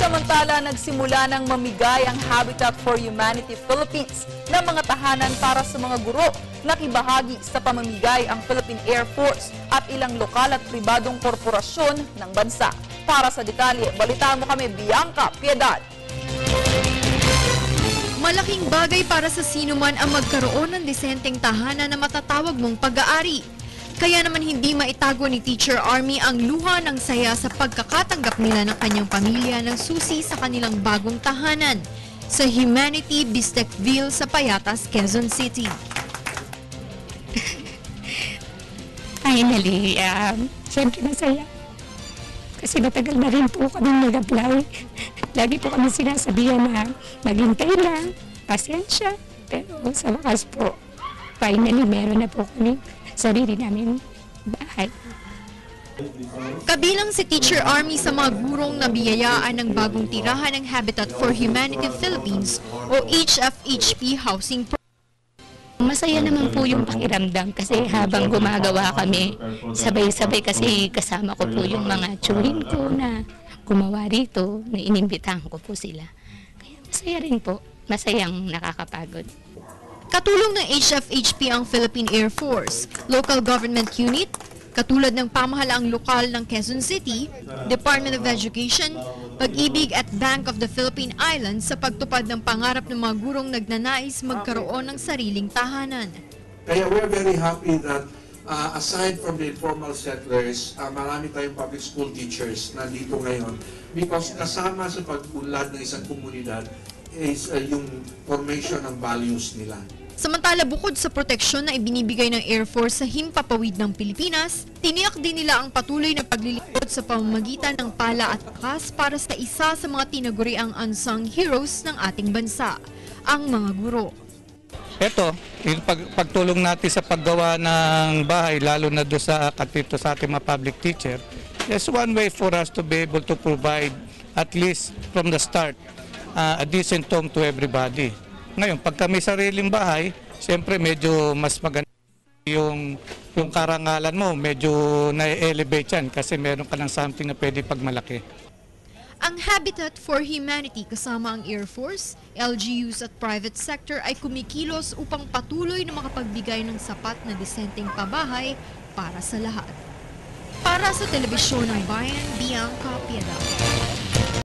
Samantala, nagsimula ng mamigay ang Habitat for Humanity Philippines ng mga tahanan para sa mga guro. Nakibahagi sa pamamigay ang Philippine Air Force at ilang lokal at pribadong korporasyon ng bansa. Para sa detalye, balitaan mo kami, Bianca Piedad. Malaking bagay para sa sinuman ang magkaroon ng disenteng tahanan na matatawag mong pag-aari. Kaya naman hindi maitago ni Teacher Army ang luha ng saya sa pagkakatanggap nila ng kanyang pamilya ng susi sa kanilang bagong tahanan sa Humanity Bistecville sa Payatas, Quezon City. Finally, siyempre masaya. Kasi matagal na rin po kami nag-apply. Lagi po kami sinasabihan na maghintay lang, pasensya. Pero sa wakas po, finally meron na po kami sarili namin bahay. Kabilang si Teacher Army sa mga gurong nabiyayaan ng bagong tirahan ng Habitat for Humanity Philippines o HFHP Housing Program. Masaya naman po yung pakiramdam kasi habang gumagawa kami, sabay-sabay kasi kasama ko po yung mga tsuhin ko na gumawa rito, na inimbitahan ko po sila. Kaya masaya rin po, masayang nakakapagod. Katulong ng HFHP ang Philippine Air Force, local government unit, katulad ng pamahalaang lokal ng Quezon City, Department of Education, Pag-ibig at Bank of the Philippine Islands sa pagtupad ng pangarap ng mga gurong nagnanais magkaroon ng sariling tahanan. Kaya we're very happy that aside from the informal settlers, marami tayong public school teachers nandito ngayon because kasama sa pag-unlad ng isang komunidad is yung formation ng values nila. Samantala, bukod sa proteksyon na ibinibigay ng Air Force sa himpapawid ng Pilipinas, tiniyak din nila ang patuloy na paglilingkod sa pamamagitan ng pala at bakas para sa isa sa mga tinaguriang unsung heroes ng ating bansa, ang mga guro. Ito, yung pagtulong natin sa paggawa ng bahay, lalo na doon sa katito sa ating mga public teacher, is one way for us to be able to provide, at least from the start, a decent home to everybody. Ngayon, pag kami sariling bahay, siyempre medyo mas maganda yung karangalan mo, medyo na-elevate yan kasi meron ka ng something na pwede pagmalaki. Ang Habitat for Humanity kasama ang Air Force, LGUs at private sector ay kumikilos upang patuloy na makapagbigay ng sapat na disenteng pabahay para sa lahat. Para sa Telebisyon ng Bayan, Bianca Piedad.